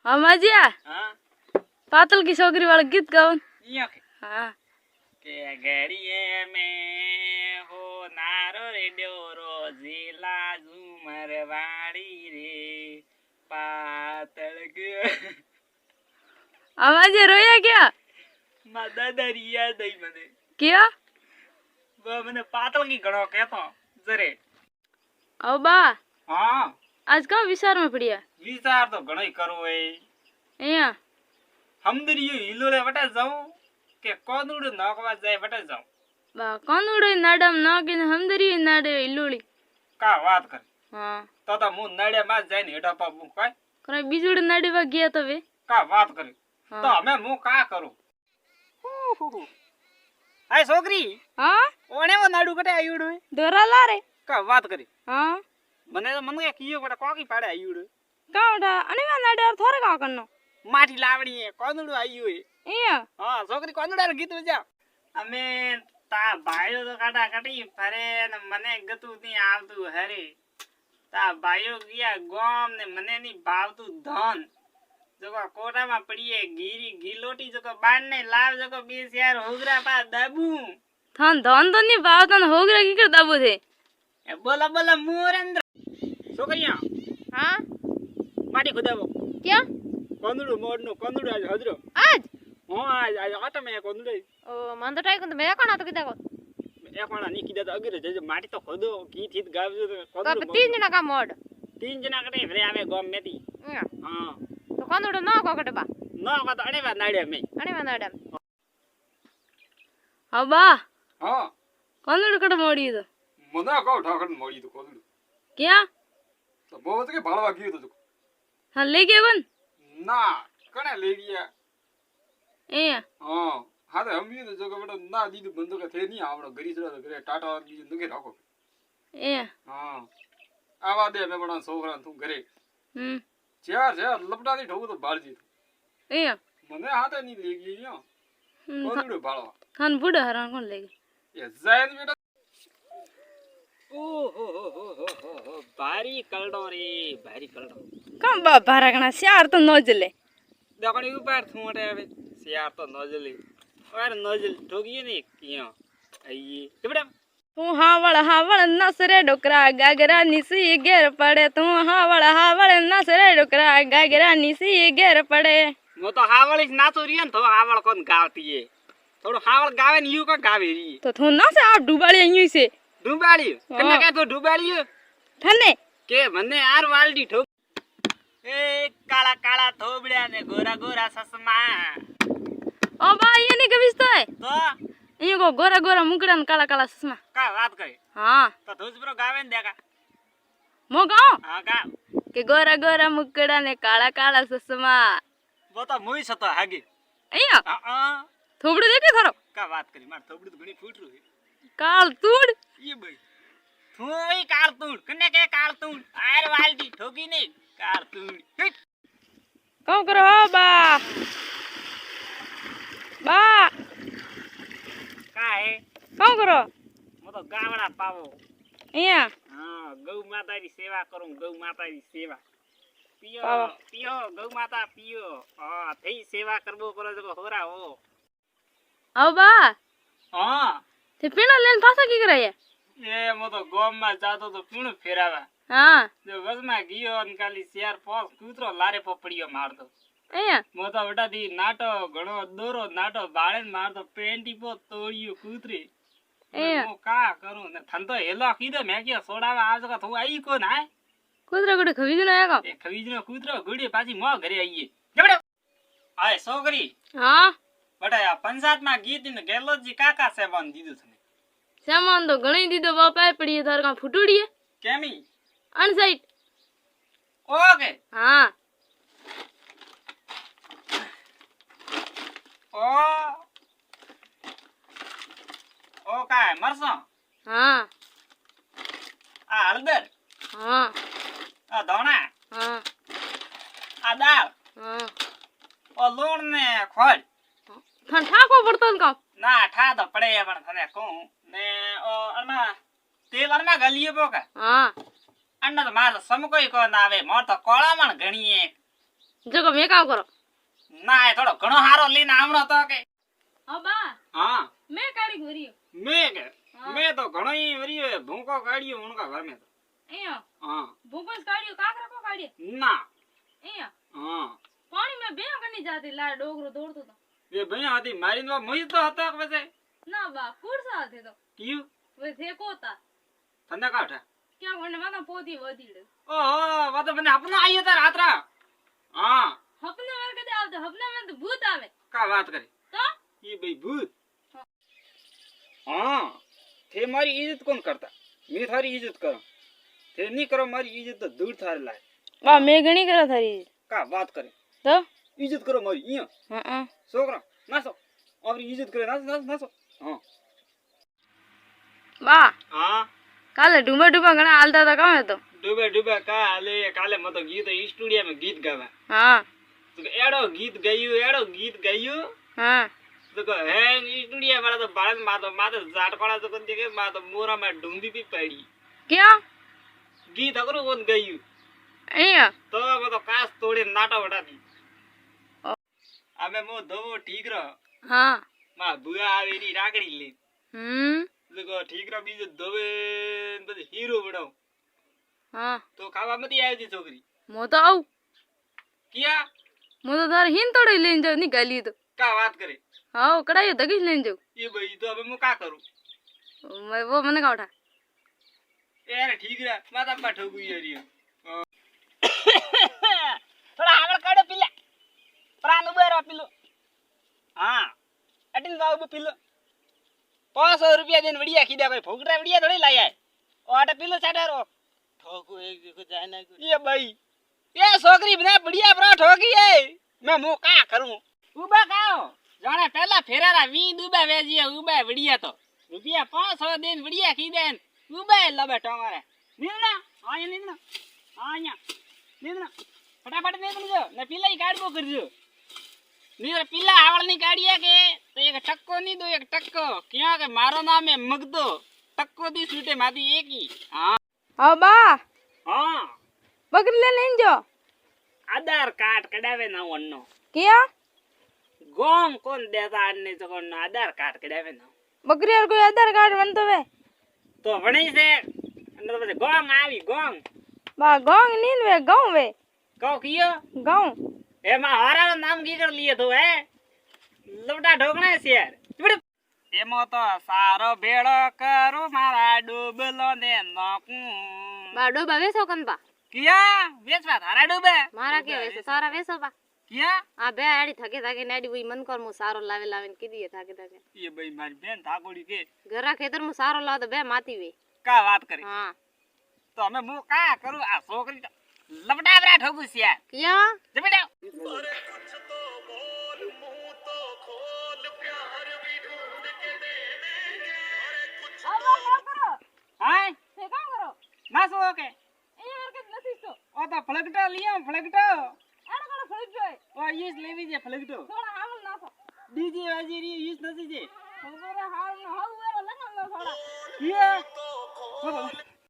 हाँ माजिया हाँ पातल की छोकरी वाला गीत गाओ। यो के हाँ के घड़िए में हो नारो रे डोरो जिला झूमर वाड़ी रे पातल के माजिया रोया क्या मादा दरिया दई मने क्या वो मने पातल की घड़ो कहतो जरे अब बा हाँ आज कहाँ विचार में पड़ी है विचार तो घणो ही करो है यहाँ हम दरियो हिलोले बटा जाऊं के कोदुड़ नौकवा जाए बटा जाऊं बा कौन उड़े नाडम ना कि हम दरी नाडे इल्लुड़ी का बात कर हाँ तो मु नड़े मा जाए ने हेठा पाबू काय करे बिजुड़ नाडे वा गया तो वे का बात करे हाँ। तो हमें मु का करूं आय छोकरी हाँ ओने वो नाडू कटे आयुडो दोरा ला रे का बात करे हाँ मने तो मन के कियो कटे कोकी पाड़े आयुडो कहाँ उठा अने वा नाडे और थोड़ा कहाँ करना माटी लावड़ी है कोदुड़ आयु है यहाँ हां छोकरी कोदुड़ गीत बजा हमें ता भाइयो तो काटा कटी फरे न मने गतु नी आवतु हरे ता भाइयो गया गोम ने मने नी भावतु धन जको कोटा में पड़ी है गीरी गीलोटी जको बांधने लाव जको 20 यार होगरा पा दबू थान धन तो नहीं बात न हो गया की कर दाबू थे ए बोला बोला मोरेंद्र छोकरिया हाँ माटी खुदाबो क्या कोंदुडो मोडनो कोंदुडो आज हजरो आज हां आज आटा में कोंदुडो ओ मन तो टाइक तो मैं कौन तो किदा को एक वाला नी किदा अगिरे जे माटी तो खोदो की थीत गावजो कब 3 जना का मोड 3 जना कटे भरे आवे गम मेती हां तो कौन उड़ो ना को कटे बा न का तो अने बा नाड़े में अने वा नाडम हाँ बा हां कौन उड़ो कटे मोड़ी तो मना का ठाकन मोड़ी तो कोंदुडो क्या तो बहुत के भाड़वा की तो हाँ ले गया कौन ना कने ले गया ए हां हां हम भी तो जगह बड़ा ना दी बंदो का थे नहीं आवड़ो गरीस रो करे टाटा दी नुके राखो ए हां आवा दे मैं बड़ा सोखरा तू घरे चार लपटा दी ठोको तो बाल जी ए मने हाथ नहीं ले गई यो कोंदुडो भाड़वा थान बुढ़ा हरान कौन ले गया ये जायद बेटा ओ हो भारी कलडो रे भारी कलडो कम बा भारागना श्यार तो नोजले देखो ऊपर थूटे आवे सियार तो नजली और नजल ठोगिए ने किया आइए बेटा तू हावड़ नसरे डोकरा गागरा निसी घेर पड़े तू हावड़ नसरे डोकरा गागरा निसी घेर पड़े मो तो हावड़ नाचो रियन तो हावड़ कौन गावती है थोड़ो हावड़ गावे न यू का गावे री तो थू ना से आप डुबाड़ी यहीं से डुबाड़ी कन्ने का तो डुबाड़ी ठने के मन्ने यार वालडी ठोक ए काला काला थोबड़िया ने गोरा गोरा ससमा ओ बा ये नहीं कबिस तो है तो ये को गोरा गोरा मुकड़न काला काला ससमा का बात करे हां तो तुझ गावे न देखा मो गाओ हां गा के गोरा गोरा मुकड़ा ने काला काला ससमा वो तो मुई सतो हागे अया हां थोबड़ी देखे थारो का बात करी मार थोबड़ी तो घणी फूट रही काल तूड़ ये भाई थोई कार तूड़ कन्ने के कार तूड़ आयर वालडी ठोकी नहीं कार तूड़ कौ करो बा बा का है कौ करो मो तो गावड़ा पावो अया हां गौ माता री सेवा करूं गौ माता री सेवा पियो पावो। पियो गौ माता पियो हां थई सेवा करबो पड़े जको होरा हो अब बा हां ते पीणा लेन पासा की करे ए मो तो गोम में जातो तो पीणो फेरावा हां जो बस में गियो निकाली सियार पोस कूतरो लारे पपड़ियो मार दो अया मो तो बेटा दी नाटो घणो दोरो नाटो बाळेन मार दो पेंटी पो तोड़ियो कूतरी ए मो का करूं ने थन तो हेलो कीदो मैं के सोडावा आज का थो आई को ना कुदरा गुडे खवी न आगा ए खवीजनो कूतरो गुडी पाછી मो घरे आईए जबड़ो आय सोगरी हां बटा या पंचायत में गीत ने गेलो जी काका से बन दीदो थने सामान तो घणी दीदो बापा पड़ी थार का फुटुड़ी है केमी अनसाइड ओके हां ओ का है मरसा हां आ हळदर हां आ धोना हां आ दाल हां ओ लूण ने खोल थान ठाको बर्तन का ना ठा तो पड़े पण थने को ने ओ अनमा तेल अनमा गलिए बोका हां अन्न तो मार समकोई को ना आवे मोर तो कोळा मण घणी है જગો મેં કામ કરો ના એ થોડો ઘણો હારો લઈને આવડો તો કે હા બા હા મેં કાઢી ભર્યો મેં તો ઘણો ઈ વરિયો ભૂંકો કાઢ્યો ઉણકા ઘર મેં તો અહીંયા હા ભૂગોસ કાઢ્યો કાકરા કો કાઢ્યો ના અહીંયા હા પાણી में બે કની જાતી લા ડોગરો દોડતો તો એ ભૈયા હતી મારી નો મોઈ તો હતો કે પછી ના બા કુરસા હતી તો કયું વે થે કોતા તને કાઠા ક્યાં કોને વાના પોતી વધીડે ઓહો વાતો મને આપનો આયો તાર રાત્રા હા હપને વાર કદે આવતો હપના માં તો ભૂત આવે કા વાત કરી તો ઈ ભાઈ ભૂત હા તે મારી ઇજ્જત કોણ કરતા મેં તારી ઇજ્જત કરો તે નહીં કરો મારી ઇજ્જત તો દૂર થારે લાય બા મેં ઘણી કરો થારી કા વાત કરે તો ઇજ્જત કરો મારી અહીંયા હા છોકરા નાસો આપણી ઇજ્જત કરે નાસો હા બા હા કાલે ડુબા ઘણા હાલતા હતા કામ હતો ડૂબે કાલે મતો ગીત સ્ટુડિયો માં ગીત ગાવા હા તો એડો ગીત ગાયું હા તો હે સ્ટુડિયો વાળા તો બાળ માતો ઝાટકોડા તો કોણ કે માતો મોરા માં ઢૂંઢી પી પડી ક્યાં ગીત અગરો કોણ ગાયું અહીંયા તો મતો કાસ તોડી નાટા વટાતી અમે મો ધોવો ઠીક રહો હા માં ભુआ આવે ની રાગડી લે તો ઠીક રહો બીજો ધોવે પછી હીરો બનાવ હા તો ખાવા મતી આવી છોકરી મો તો આવ કિયા મો તો તાર હિન તોડી લઈને જાવ નીકાળી તો કા વાત કરે હા કડાયો દગીશ લઈને જાવ એ ભાઈ તો હવે હું કા કરું वो મને કા ઉઠા यार ठीक है माता पा ठोकू यार थोड़ा આગળ કાઢો પીલા પ્રાણ ઉભેરો પીલો હા અટીન બાબુ પીલો 500 રૂપિયા દેન વડિયા ખીદા ભાઈ ભોગડા વડિયા થોડી લાયા ઓટે પીલો સાડારો ઠોકુ એક કો જાય ના એ ભાઈ એ છોકરી બના બડિયા પ્રા ઠોકી એ મે મો કા કરું ઉબા કાઓ જાણે પહેલા ફેરારા 20 દુબા વેજીએ ઉબા વડિયા તો રૂપિયા 500 દેન વડિયા ખીદા ઉબા લબે ટોંગરે નીના આયા નીના આયા નીના ફટાફટ ને નીજો ને પીલા કાઢબો કરજો નીર પીલા આવળ ની કાઢીએ કે તો એક ટક્કો ની દો એક ટક્કો ક્યાં કે મારો નામ હે મગદો ટક્કો દી છૂટે માથી એકી હા હા બા હા બકરી લે લઈને જો આધાર કાર્ડ કઢાવે ના વણનો ક્યાં ગોમ કોણ દેતા આને તો કોણ આધાર કાર્ડ કઢાવે ના બકરી યાર કોઈ આધાર કાર્ડ બનતો વે તો વણી છે અને તો પછી ગોમ આવી ગોમ બા ગોંગ નીન વે ગાઉં વે કહો કિયો ગાઉં એમાં હારાનું નામ કીકર લીએ તો હે લવટા ઢોકણા છે યાર ચૂપ એમાં તો સારો ભેળો કરું મારા ડૂબલો ને નોકું બા ડોબા વેસો કંપા કિયા વેચવા તારા ડૂબે મારા કે વેસો સારા વેસો બા કિયા આ બે આડી થકે થકે નાડી વી મન કર મુ સારો લાવે લાવે ને કીધી થકે થકે એ ભાઈ મારી બેન થાકોડી કે ઘરા ખેતર મુ સારો લાવ તો બે માતી વે કા વાત કરી હા તો અમે હું કા કરું આ છોકરી તો લપટાવરા ઠોકું છે યાર ક્યાં જમીડા अरे कुछ तो बोल मुंह तो खोल प्यार भी ढूंढ के दे देंगे अरे कुछ આવા ના કરો હાય તે કામ કરો ના સો કે એ હરકત નથી તો ઓ તો ફળગટો લીયો ફળગટો આનો કોણ ફરજ જોય ઓ યુસ લેવી છે ફળગટો થોડા હાલ નાખો ડીજે વાજીરી યુસ નથી છે ખબર હાલ ન હાલ વેરો લગાવ થોડા કિયા तो खोल